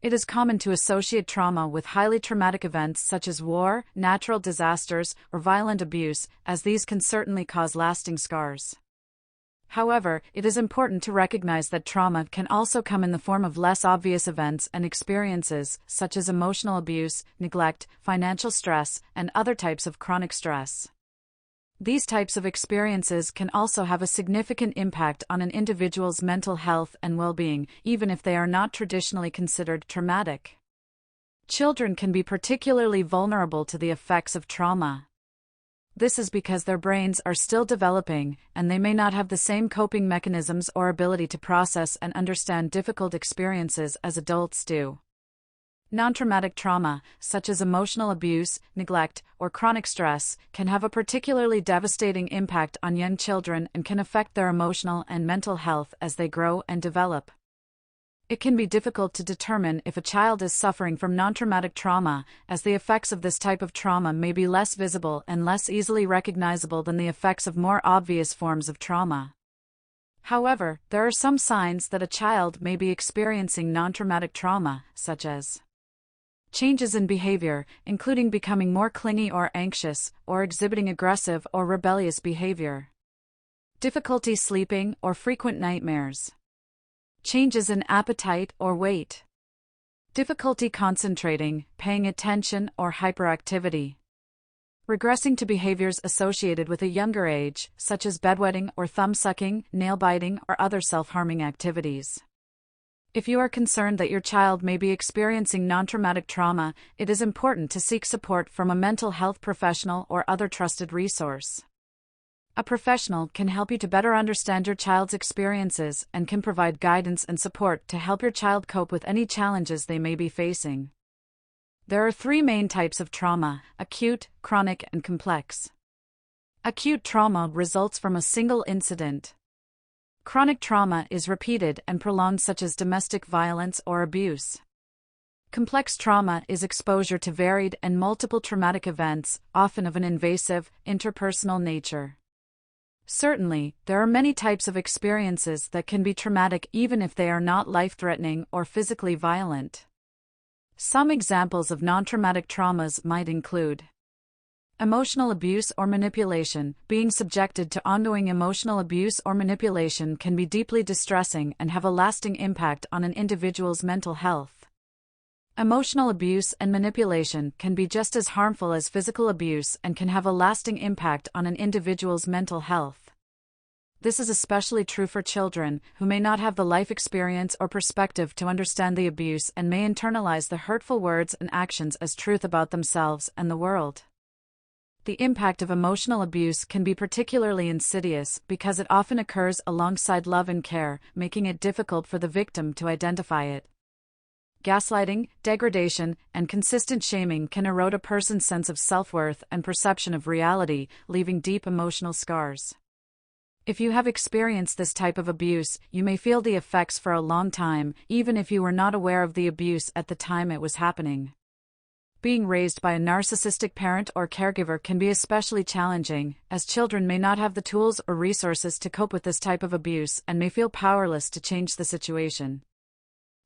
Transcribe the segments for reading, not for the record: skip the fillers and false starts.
It is common to associate trauma with highly traumatic events such as war, natural disasters, or violent abuse, as these can certainly cause lasting scars. However, it is important to recognize that trauma can also come in the form of less obvious events and experiences, such as emotional abuse, neglect, financial stress, and other types of chronic stress. These types of experiences can also have a significant impact on an individual's mental health and well-being, even if they are not traditionally considered traumatic. Children can be particularly vulnerable to the effects of trauma. This is because their brains are still developing, and they may not have the same coping mechanisms or ability to process and understand difficult experiences as adults do. Non-traumatic trauma, such as emotional abuse, neglect, or chronic stress, can have a particularly devastating impact on young children and can affect their emotional and mental health as they grow and develop. It can be difficult to determine if a child is suffering from non-traumatic trauma, as the effects of this type of trauma may be less visible and less easily recognizable than the effects of more obvious forms of trauma. However, there are some signs that a child may be experiencing non-traumatic trauma, such as changes in behavior, including becoming more clingy or anxious, or exhibiting aggressive or rebellious behavior. Difficulty sleeping or frequent nightmares. Changes in appetite or weight. Difficulty concentrating, paying attention, or hyperactivity. Regressing to behaviors associated with a younger age, such as bedwetting or thumb-sucking, nail-biting, or other self-harming activities. If you are concerned that your child may be experiencing non-traumatic trauma, it is important to seek support from a mental health professional or other trusted resource. A professional can help you to better understand your child's experiences and can provide guidance and support to help your child cope with any challenges they may be facing. There are three main types of trauma: acute, chronic, and complex. Acute trauma results from a single incident. Chronic trauma is repeated and prolonged, such as domestic violence or abuse. Complex trauma is exposure to varied and multiple traumatic events, often of an invasive, interpersonal nature. Certainly, there are many types of experiences that can be traumatic even if they are not life-threatening or physically violent. Some examples of non-traumatic traumas might include emotional abuse or manipulation. Being subjected to ongoing emotional abuse or manipulation can be deeply distressing and have a lasting impact on an individual's mental health. Emotional abuse and manipulation can be just as harmful as physical abuse and can have a lasting impact on an individual's mental health. This is especially true for children, who may not have the life experience or perspective to understand the abuse and may internalize the hurtful words and actions as truth about themselves and the world. The impact of emotional abuse can be particularly insidious because it often occurs alongside love and care, making it difficult for the victim to identify it. Gaslighting, degradation, and consistent shaming can erode a person's sense of self-worth and perception of reality, leaving deep emotional scars. If you have experienced this type of abuse, you may feel the effects for a long time, even if you were not aware of the abuse at the time it was happening. Being raised by a narcissistic parent or caregiver can be especially challenging, as children may not have the tools or resources to cope with this type of abuse and may feel powerless to change the situation.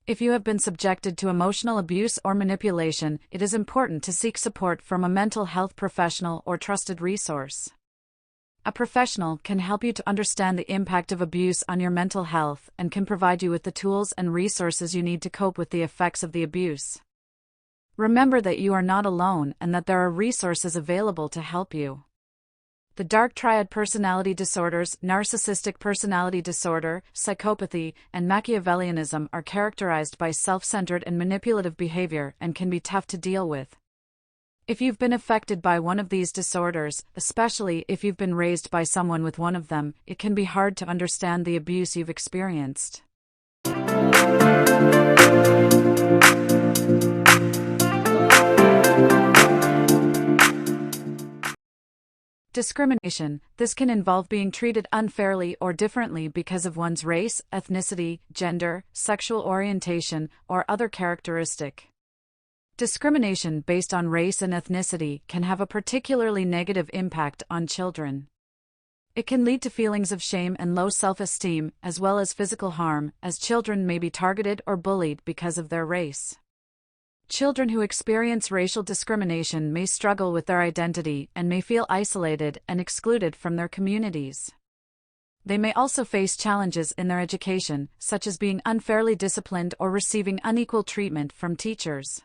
If you have been subjected to emotional abuse or manipulation, it is important to seek support from a mental health professional or trusted resource. A professional can help you to understand the impact of abuse on your mental health and can provide you with the tools and resources you need to cope with the effects of the abuse. Remember that you are not alone and that there are resources available to help you. The dark triad personality disorders, narcissistic personality disorder, psychopathy, and Machiavellianism are characterized by self-centered and manipulative behavior and can be tough to deal with. If you've been affected by one of these disorders, especially if you've been raised by someone with one of them, it can be hard to understand the abuse you've experienced. Discrimination. This can involve being treated unfairly or differently because of one's race, ethnicity, gender, sexual orientation, or other characteristic. Discrimination based on race and ethnicity can have a particularly negative impact on children. It can lead to feelings of shame and low self-esteem, as well as physical harm, as children may be targeted or bullied because of their race. Children who experience racial discrimination may struggle with their identity and may feel isolated and excluded from their communities. They may also face challenges in their education, such as being unfairly disciplined or receiving unequal treatment from teachers.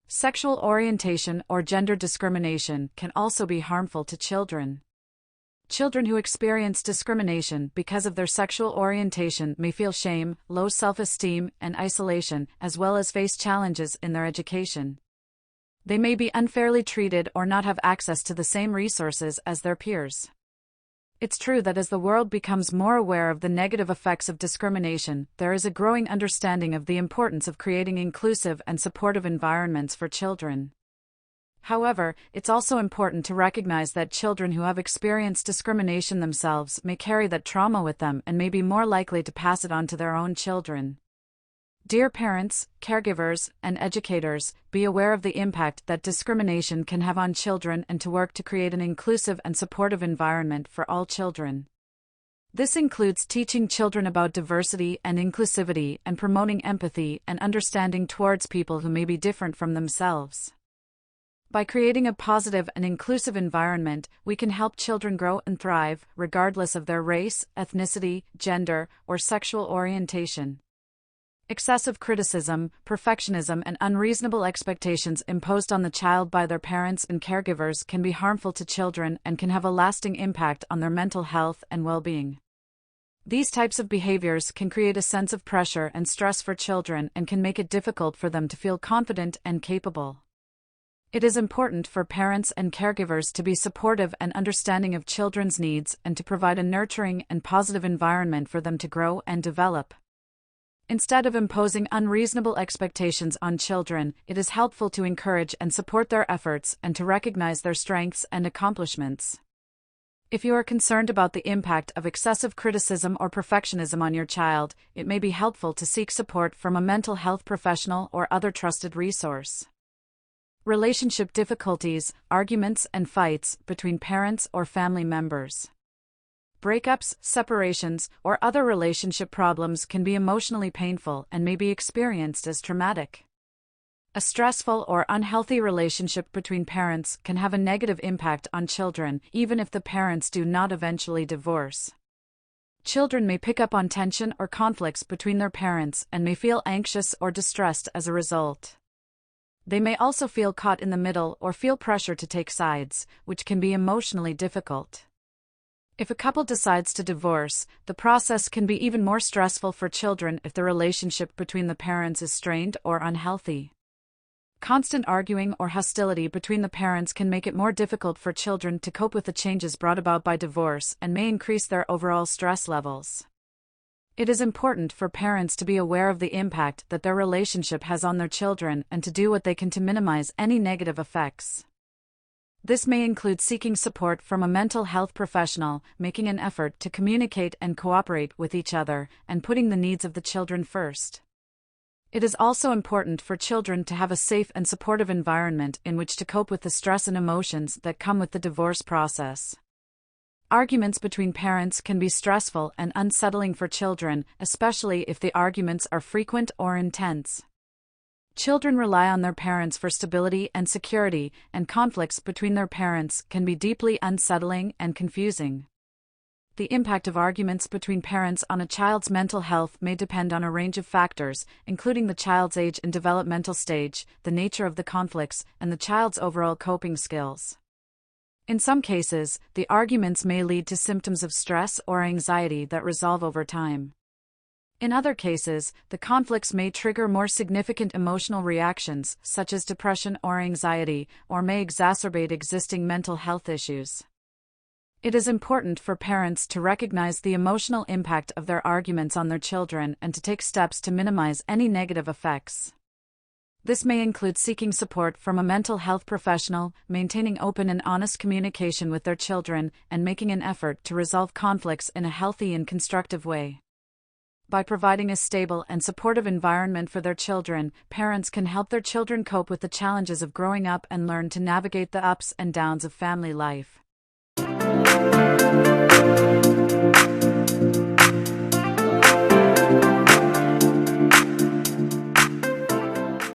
Sexual orientation or gender discrimination can also be harmful to children. Children who experience discrimination because of their sexual orientation may feel shame, low self-esteem, and isolation, as well as face challenges in their education. They may be unfairly treated or not have access to the same resources as their peers. It's true that as the world becomes more aware of the negative effects of discrimination, there is a growing understanding of the importance of creating inclusive and supportive environments for children. However, it's also important to recognize that children who have experienced discrimination themselves may carry that trauma with them and may be more likely to pass it on to their own children. Dear parents, caregivers, and educators, be aware of the impact that discrimination can have on children and to work to create an inclusive and supportive environment for all children. This includes teaching children about diversity and inclusivity and promoting empathy and understanding towards people who may be different from themselves. By creating a positive and inclusive environment, we can help children grow and thrive, regardless of their race, ethnicity, gender, or sexual orientation. Excessive criticism, perfectionism, and unreasonable expectations imposed on the child by their parents and caregivers can be harmful to children and can have a lasting impact on their mental health and well-being. These types of behaviors can create a sense of pressure and stress for children and can make it difficult for them to feel confident and capable. It is important for parents and caregivers to be supportive and understanding of children's needs and to provide a nurturing and positive environment for them to grow and develop. Instead of imposing unreasonable expectations on children, it is helpful to encourage and support their efforts and to recognize their strengths and accomplishments. If you are concerned about the impact of excessive criticism or perfectionism on your child, it may be helpful to seek support from a mental health professional or other trusted resource. Relationship difficulties, arguments, and fights between parents or family members. Breakups, separations, or other relationship problems can be emotionally painful and may be experienced as traumatic. A stressful or unhealthy relationship between parents can have a negative impact on children, even if the parents do not eventually divorce. Children may pick up on tension or conflicts between their parents and may feel anxious or distressed as a result. They may also feel caught in the middle or feel pressure to take sides, which can be emotionally difficult. If a couple decides to divorce, the process can be even more stressful for children if the relationship between the parents is strained or unhealthy. Constant arguing or hostility between the parents can make it more difficult for children to cope with the changes brought about by divorce and may increase their overall stress levels. It is important for parents to be aware of the impact that their relationship has on their children and to do what they can to minimize any negative effects. This may include seeking support from a mental health professional, making an effort to communicate and cooperate with each other, and putting the needs of the children first. It is also important for children to have a safe and supportive environment in which to cope with the stress and emotions that come with the divorce process. Arguments between parents can be stressful and unsettling for children, especially if the arguments are frequent or intense. Children rely on their parents for stability and security, and conflicts between their parents can be deeply unsettling and confusing. The impact of arguments between parents on a child's mental health may depend on a range of factors, including the child's age and developmental stage, the nature of the conflicts, and the child's overall coping skills. In some cases, the arguments may lead to symptoms of stress or anxiety that resolve over time. In other cases, the conflicts may trigger more significant emotional reactions, such as depression or anxiety, or may exacerbate existing mental health issues. It is important for parents to recognize the emotional impact of their arguments on their children and to take steps to minimize any negative effects. This may include seeking support from a mental health professional, maintaining open and honest communication with their children, and making an effort to resolve conflicts in a healthy and constructive way. By providing a stable and supportive environment for their children, parents can help their children cope with the challenges of growing up and learn to navigate the ups and downs of family life.